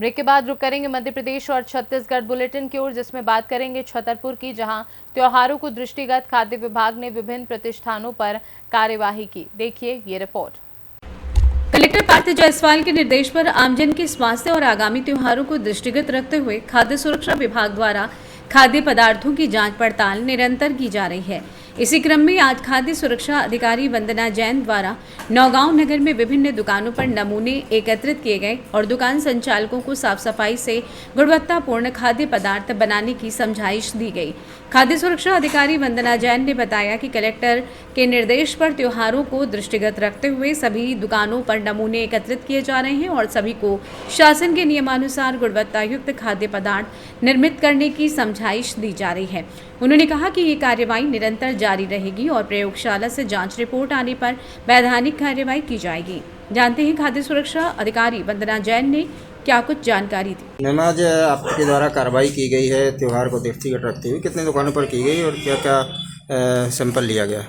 Break के बाद रुक करेंगे मध्य प्रदेश और छत्तीसगढ़ बुलेटिन की ओर, जिसमें बात करेंगे छतरपुर की, जहां त्योहारों को दृष्टिगत खाद्य विभाग ने विभिन्न प्रतिष्ठानों पर कार्यवाही की। देखिए ये रिपोर्ट। कलेक्टर पार्थ जायसवाल के निर्देश पर आमजन के स्वास्थ्य और आगामी त्योहारों को दृष्टिगत रखते हुए खाद्य सुरक्षा विभाग द्वारा खाद्य पदार्थों की जांच पड़ताल निरंतर की जा रही है। इसी क्रम में आज खाद्य सुरक्षा अधिकारी वंदना जैन द्वारा नौगांव नगर में विभिन्न दुकानों पर नमूने एकत्रित किए गए और दुकान संचालकों को साफ सफाई से गुणवत्तापूर्ण खाद्य पदार्थ बनाने की समझाइश दी गई। खाद्य सुरक्षा अधिकारी वंदना जैन ने बताया कि कलेक्टर के निर्देश पर त्योहारों को दृष्टिगत रखते हुए सभी दुकानों पर नमूने एकत्रित किए जा रहे हैं और सभी को शासन के नियमानुसार गुणवत्तायुक्त खाद्य पदार्थ निर्मित करने की समझाइश दी जा रही है। उन्होंने कहा कि ये कार्रवाई निरंतर जारी रहेगी और प्रयोगशाला से जांच रिपोर्ट आने पर वैधानिक कार्रवाई की जाएगी। जानते हैं खाद्य सुरक्षा अधिकारी वंदना जैन ने क्या कुछ जानकारी दी। मैम, आज आपके द्वारा कार्रवाई की गई है त्यौहार को दृष्टिगत रखते हुए, कितने दुकानों पर की गई और क्या क्या सैंपल लिया गया?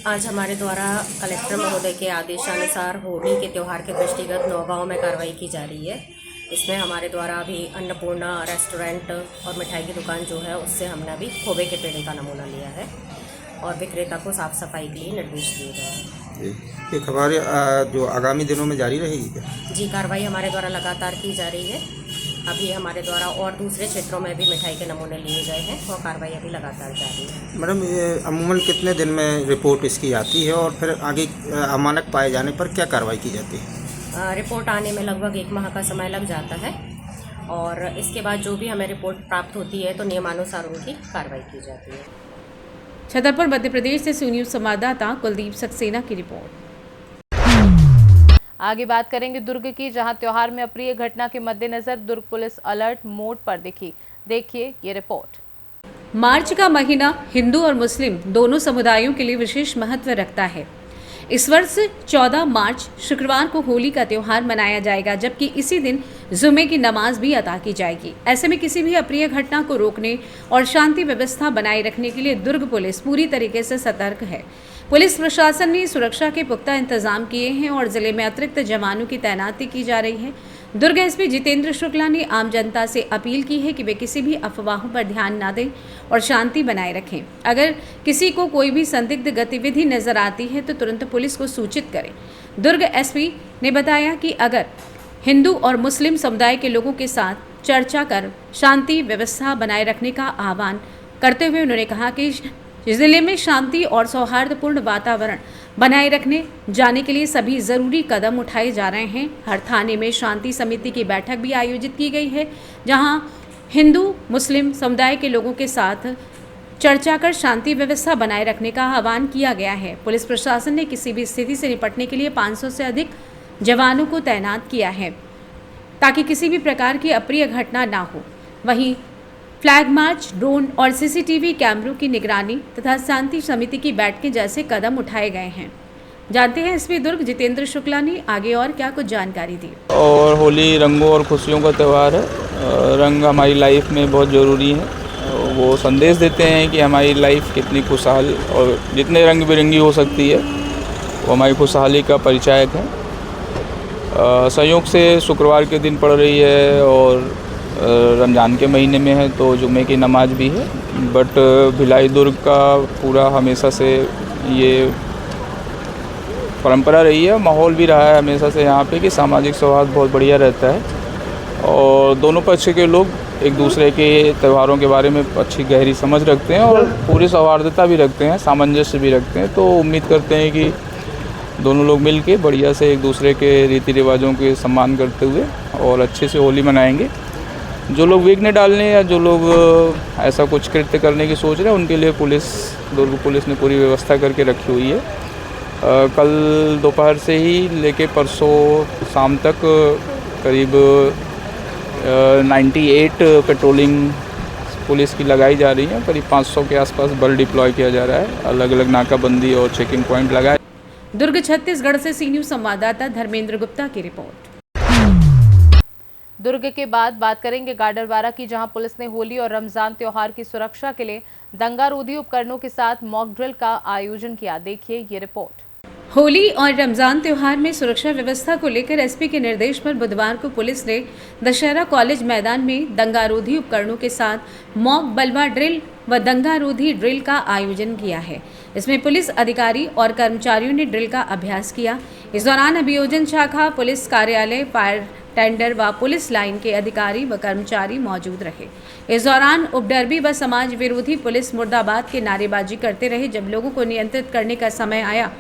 आज हमारे द्वारा कलेक्टर महोदय के आदेशानुसार होली के त्यौहार के दृष्टिगत नौगांव में कार्रवाई की जा रही है। इसमें हमारे द्वारा अभी अन्नपूर्णा रेस्टोरेंट और मिठाई की दुकान जो है उससे हमने अभी खोबे के पेड़े का नमूना लिया है और विक्रेता को साफ सफाई के लिए निर्देश दिए गए हैं। ये हमारे जो आगामी दिनों में जारी रहेगी क्या? जी, कार्रवाई हमारे द्वारा लगातार की जा रही है। अभी हमारे द्वारा और दूसरे क्षेत्रों में भी मिठाई के नमूने लिए गए हैं और कार्रवाई अभी लगातार जारी है। मैडम, ये अमूमन कितने दिन में रिपोर्ट इसकी आती है और फिर आगे अमानक पाए जाने पर क्या कार्रवाई की जाती है? रिपोर्ट आने में लगभग 1 माह का समय लग जाता है और इसके बाद जो भी हमें रिपोर्ट प्राप्त होती है तो नियमानुसार उनकी कार्रवाई की जाती है। छतरपुर मध्य प्रदेश से सी न्यूज़ संवाददाता कुलदीप सक्सेना की रिपोर्ट। आगे बात करेंगे दुर्ग की, जहां त्योहार में अप्रिय घटना के मद्देनजर दुर्ग पुलिस अलर्ट मोड पर दिखी। देखिए ये रिपोर्ट। मार्च का महीना हिंदू और मुस्लिम दोनों समुदायों के लिए विशेष महत्व रखता है। इस वर्ष 14 मार्च शुक्रवार को होली का त्यौहार मनाया जाएगा, जबकि इसी दिन जुमे की नमाज भी अदा की जाएगी। ऐसे में किसी भी अप्रिय घटना को रोकने और शांति व्यवस्था बनाए रखने के लिए दुर्ग पुलिस पूरी तरीके से सतर्क है। पुलिस प्रशासन ने सुरक्षा के पुख्ता इंतजाम किए हैं और जिले में अतिरिक्त जवानों की तैनाती की जा रही है। दुर्ग एसपी जितेंद्र शुक्ला ने आम जनता से अपील की है कि वे किसी भी अफवाहों पर ध्यान न दें और शांति बनाए रखें। अगर किसी को कोई भी संदिग्ध गतिविधि नजर आती है तो तुरंत पुलिस को सूचित करें। दुर्ग एसपी ने बताया कि अगर हिंदू और मुस्लिम समुदाय के लोगों के साथ चर्चा कर शांति व्यवस्था बनाए रखने का आह्वान करते हुए उन्होंने कहा कि जिले में शांति और सौहार्दपूर्ण वातावरण बनाए रखने जाने के लिए सभी जरूरी कदम उठाए जा रहे हैं। हर थाने में शांति समिति की बैठक भी आयोजित की गई है, जहां हिंदू मुस्लिम समुदाय के लोगों के साथ चर्चा कर शांति व्यवस्था बनाए रखने का आह्वान किया गया है। पुलिस प्रशासन ने किसी भी स्थिति से निपटने के लिए 500 से अधिक जवानों को तैनात किया है ताकि किसी भी प्रकार की अप्रिय घटना ना हो। वहीं फ्लैग मार्च, ड्रोन और सीसीटीवी कैमरों की निगरानी तथा शांति समिति की बैठकें जैसे कदम उठाए गए हैं। जानते हैं एसपी दुर्ग जितेंद्र शुक्ला ने आगे और क्या कुछ जानकारी दी। और होली रंगों और खुशियों का त्यौहार है। रंग हमारी लाइफ में बहुत ज़रूरी है। वो संदेश देते हैं कि हमारी लाइफ कितनी खुशहाल और जितने रंग बिरंगी हो सकती है वो हमारी खुशहाली का परिचायक है। संयोग से शुक्रवार के दिन पड़ रही है और रमज़ान के महीने में है तो जुमे की नमाज भी है। बट भिलाई दुर्ग का पूरा हमेशा से ये परंपरा रही है, माहौल भी रहा है हमेशा से यहाँ पे कि सामाजिक सौहार्द बहुत बढ़िया रहता है और दोनों पक्ष के लोग एक दूसरे के त्योहारों के बारे में अच्छी गहरी समझ रखते हैं और पूरी सौहार्दता भी रखते हैं, सामंजस्य भी रखते हैं। तो उम्मीद करते हैं कि दोनों लोग मिल के बढ़िया से एक दूसरे के रीति रिवाजों के सम्मान करते हुए और अच्छे से होली मनाएंगे। जो लोग विघ्न डालने या जो लोग ऐसा कुछ कृत्य करने की सोच रहे हैं उनके लिए दुर्ग पुलिस ने पूरी व्यवस्था करके रखी हुई है। कल दोपहर से ही लेके परसों शाम तक करीब 98 पेट्रोलिंग पुलिस की लगाई जा रही है। करीब 500 के आसपास बल डिप्लॉय किया जा रहा है, अलग अलग नाकाबंदी और चेकिंग पॉइंट लगाए। दुर्ग छत्तीसगढ़ से सी न्यूज़ संवाददाता धर्मेंद्र गुप्ता की रिपोर्ट। दुर्ग के बाद बात करेंगे गाडरवारा की, जहां पुलिस ने होली और रमजान त्योहार की सुरक्षा के लिए दंगारोधी उपकरणों के साथ मॉक ड्रिल का आयोजन किया। देखिए ये रिपोर्ट। होली और रमजान त्योहार में सुरक्षा व्यवस्था को लेकर एसपी के निर्देश पर बुधवार को पुलिस ने दशहरा कॉलेज मैदान में दंगारोधी उपकरणों के साथ मॉक बलवा ड्रिल व दंगारोधी ड्रिल का आयोजन किया है। इसमें पुलिस अधिकारी और कर्मचारियों ने ड्रिल का अभ्यास किया। इस दौरान अभियोजन शाखा, पुलिस कार्यालय, फायर टेंडर व पुलिस लाइन के अधिकारी व कर्मचारी मौजूद रहे। इस दौरान उपद्रवी व समाज विरोधी पुलिस मुर्दाबाद के नारेबाजी करते रहे। जब लोगों को नियंत्रित करने का समय आया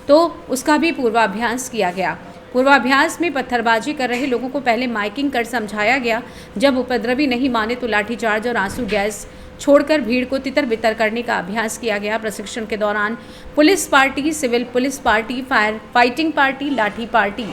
तो उसका भी पूर्वाभ्यास किया गया। पूर्वाभ्यास में पत्थरबाजी कर रहे लोगों को पहले माइकिंग कर समझाया गया। जब उपद्रवी नहीं माने तो लाठीचार्ज और आंसू गैस छोड़कर भीड़ को तितर बितर करने का अभ्यास किया गया। प्रशिक्षण के दौरान police party, civil police party, fire fighting party, लाठी पार्टी,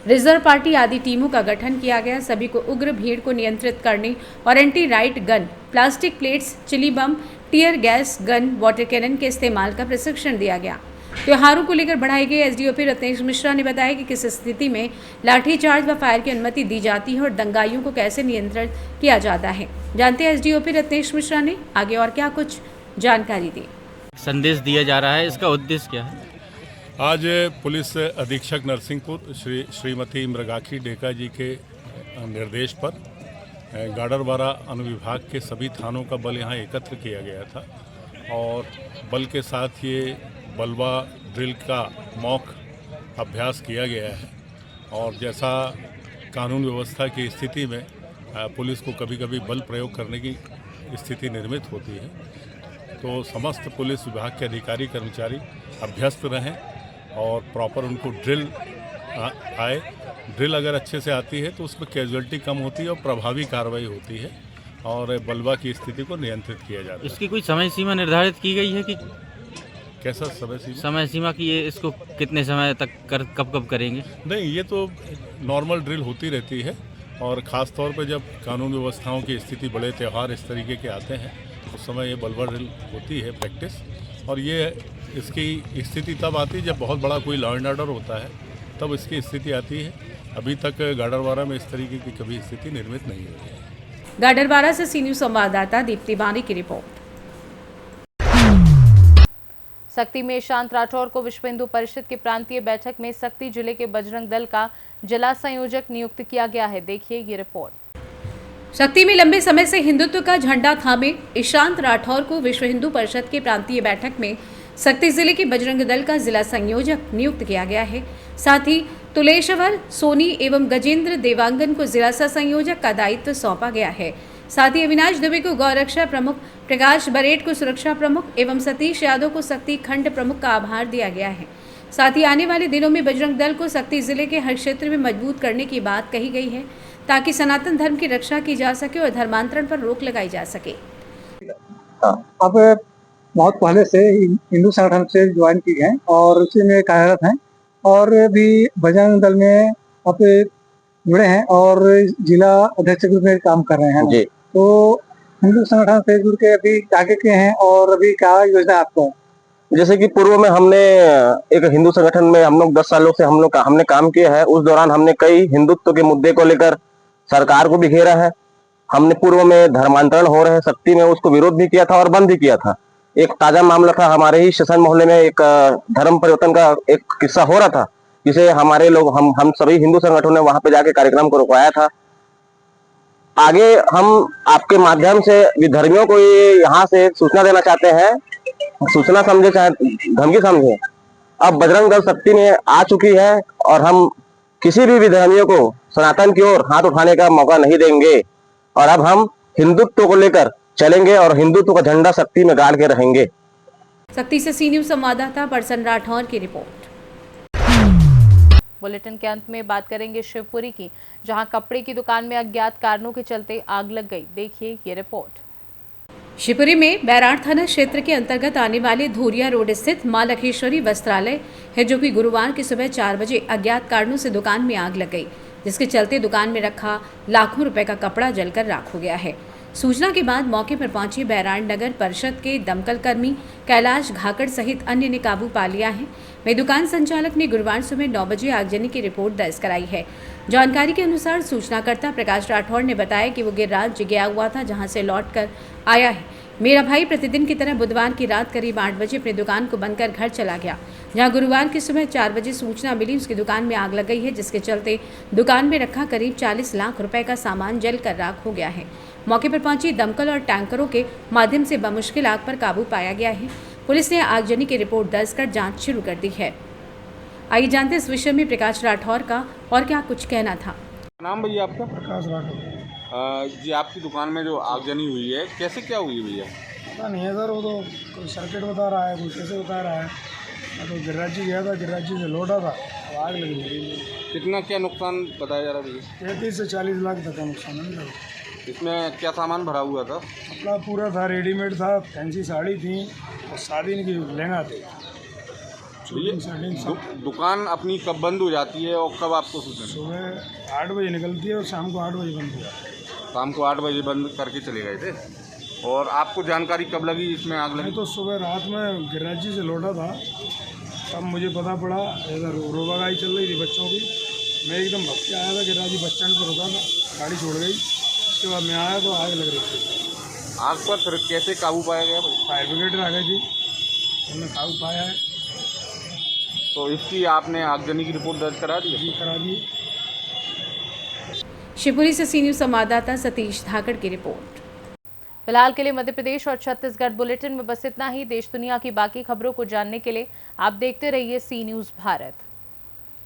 रिजर्व पार्टी आदि टीमों का गठन किया गया। सभी को उग्र भीड़ को नियंत्रित करने और anti riot gun, plastic plates, chilli bomb, tear gas gun, water cannon के इस्तेमाल का प्रशिक्षण दिया गया। त्योहारों को लेकर बढ़ाई गई एसडीओपी रत्नेश मिश्रा ने बताया कि किस स्थिति में लाठीचार्ज व फायर की अनुमति दी जाती है और दंगाइयों को कैसे नियंत्रित किया जाता है। जानते हैं एसडीओपी रत्नेश मिश्रा ने आगे और क्या कुछ जानकारी दी। संदेश दिया जा रहा है, इसका उद्देश्य क्या है? आज पुलिस अधीक्षक नरसिंहपुर श्रीमती मृगाक्षी डेका जी के निर्देश पर गाडरवारा अनुविभाग के सभी थानों का बल यहाँ एकत्र किया गया था और बल के साथ ये बलवा ड्रिल का मॉक अभ्यास किया गया है। और जैसा कानून व्यवस्था की स्थिति में पुलिस को कभी कभी बल प्रयोग करने की स्थिति निर्मित होती है, तो समस्त पुलिस विभाग के अधिकारी कर्मचारी अभ्यस्त रहें और प्रॉपर उनको ड्रिल आए। ड्रिल अगर अच्छे से आती है तो उसमें कैजुअलिटी कम होती है और प्रभावी कार्रवाई होती है और बलवा की स्थिति को नियंत्रित किया जाता है। इसकी कोई समय सीमा निर्धारित की गई है कि कैसा समय सीमा? समय सीमा की ये इसको कितने समय तक कब करेंगे? नहीं, ये तो नॉर्मल ड्रिल होती रहती है और ख़ास तौर पे जब कानून व्यवस्थाओं की स्थिति, बड़े त्यौहार इस तरीके के आते हैं उस समय ये बलवा ड्रिल होती है प्रैक्टिस। और ये इसकी स्थिति तब आती है जब बहुत बड़ा कोई लॉ एंड ऑर्डर होता है, तब इसकी स्थिति आती है। अभी तक गाडरवारा में इस तरीके की कभी स्थिति निर्मित नहीं हुई है। गाडरवारा से सी न्यूज़ संवाददाता दीप्ति बानी की रिपोर्ट। सक्ती में शांत राठौर को विश्व हिंदू परिषद की प्रांतीय बैठक में सक्ती जिले के बजरंग दल का जिला संयोजक नियुक्त किया गया है। देखिए ये रिपोर्ट। सक्ती में लंबे समय से हिंदुत्व का झंडा थामे ईशांत राठौर को विश्व हिंदू परिषद की प्रांतीय बैठक में सक्ती जिले के बजरंग दल का जिला संयोजक नियुक्त किया गया है। साथ ही तुलेश्वर सोनी एवं गजेंद्र देवांगन को जिला सह संयोजक का दायित्व सौंपा गया है। साथ ही अविनाश दुबे को गौरक्षा प्रमुख, प्रकाश बरेट को सुरक्षा प्रमुख एवं सतीश यादव को सक्ती खंड प्रमुख का आभार दिया गया है। साथ ही आने वाले दिनों में बजरंग दल को सक्ती जिले के हर क्षेत्र में मजबूत करने की बात कही गई है ताकि सनातन धर्म की रक्षा की जा सके और धर्मांतरण पर रोक लगाई जा सके। अब बहुत पहले से हिंदू संगठन से ज्वाइन की है और उसी में कार्यरत हैं और भी बजरंग दल में अब जुड़े हैं और जिला अध्यक्ष के रूप में काम कर रहे हैं जी। तो हिंदू संगठन से जुड़ के अभी आगे के हैं और अभी क्या योजना आपको? जैसे कि पूर्व में हमने एक हिंदू संगठन में हम लोग 10 सालों से हमने काम किया है। उस दौरान हमने कई हिंदुत्व के मुद्दे को लेकर सरकार को भी घेरा है। हमने पूर्व में धर्मांतरण हो रहे सक्ती में उसको विरोध भी किया था और बंद भी किया था। एक ताजा मामला था, हमारे ही शशन मोहल्ले में एक धर्म परिवर्तन का एक किस्सा हो रहा था, जिसे हमारे लोग हम सभी हिंदू संगठनों ने वहां पे जाके कार्यक्रम को रुकवाया था। आगे हम आपके माध्यम से विधर्मियों को यहाँ से सूचना देना चाहते हैं, सूचना समझे चाहे धमकी समझे, अब बजरंग दल सक्ती में आ चुकी है और हम किसी भी विधर्मियों को सनातन की ओर हाथ उठाने का मौका नहीं देंगे और अब हम हिंदुत्व को लेकर चलेंगे और हिंदुत्व का झंडा सक्ती में गाड़ के रहेंगे। सक्ती से सी न्यूज़ संवाददाता परसन राठौर की रिपोर्ट। बुलेटिन के अंत में बात करेंगे शिवपुरी की, जहां कपड़े की दुकान में अज्ञात कारणों के चलते आग लग गई। देखिए ये रिपोर्ट। शिवपुरी में बैराड़ थाना क्षेत्र के अंतर्गत आने वाले धूरिया रोड स्थित मां लखेश्वरी वस्त्रालय है, जो कि गुरुवार की सुबह 4 बजे अज्ञात कारणों से दुकान में आग लग गई, जिसके चलते दुकान में रखा लाखों रुपए का कपड़ा जलकर राख हो गया है। सूचना के बाद मौके पर पहुंचे बैराड़ नगर परिषद के दमकल कर्मी कैलाश घाकड़ सहित अन्य ने काबू पा लिया है। वही दुकान संचालक ने गुरुवार सुबह 9 बजे आगजनी की रिपोर्ट दर्ज कराई है। जानकारी के अनुसार सूचनाकर्ता प्रकाश राठौर ने बताया कि वो गिरिराज गया हुआ था, जहां से लौटकर आया है। मेरा भाई प्रतिदिन की तरह बुधवार की रात करीब 8 बजे अपनी दुकान को बंद कर घर चला गया। जहां गुरुवार की सुबह 4 बजे सूचना मिली उसकी दुकान में आग लग गई है, जिसके चलते दुकान में रखा करीब 40 लाख रुपए का सामान जलकर राख हो गया है। मौके पर पहुंची दमकल और टैंकरों के माध्यम से बमुश्किल आग पर काबू पाया गया है। पुलिस ने आगजनी की रिपोर्ट दर्ज कर जांच शुरू कर दी है। आइए जानते इस विषय में प्रकाश राठौर का और क्या कुछ कहना था। नाम भैया आपका? प्रकाश राठौर। जी, आपकी दुकान में जो आगजनी हुई है कैसे क्या हुई भैया? पता नहीं है सर, वो तो कोई सर्किट बता रहा है, कोई कैसे बता रहा है। मैं तो गिर्राजी गया था, गिर्राजी से लौटा था, तो आग लगी मेरी। कितना क्या नुकसान बताया जा रहा भैया? 33 से 40 लाख तक का नुकसान है मेरा। इसमें क्या सामान भरा हुआ था? कपड़ा पूरा था, रेडीमेड था, फैंसी साड़ी थी और शादी की लहंगा थे। दुकान अपनी कब बंद हो जाती है और कब आपको सूचना? सुबह 8 बजे निकलती है और शाम को 8 बजे बंद हो जाती है। शाम को 8 बजे बंद करके चले गए थे। और आपको जानकारी कब लगी इसमें आग लगी? मैं तो सुबह रात में गिर्राजी से लौटा था, तब मुझे पता पड़ा। इधर रोबागाई चल रही थी बच्चों की। मैं एकदम भग के आया था, गिर्राजी बस स्टैंड पर रुका था, गाड़ी छोड़ गई। उसके बाद मैं आया तो आग लग रही थी। आग पर फिर कैसे काबू पाया गया? फायर ब्रिगेड आ गई थी, उन्होंने काबू पाया है। तो इसकी आपने आगजनी की रिपोर्ट दर्ज करा दी? जी, करा दी। शिवपुरी से सी न्यूज़ संवाददाता सतीश धाकड़ की रिपोर्ट। फिलहाल के लिए मध्य प्रदेश और छत्तीसगढ़ बुलेटिन में बस इतना ही। देश दुनिया की बाकी खबरों को जानने के लिए आप देखते रहिए सी न्यूज़ भारत।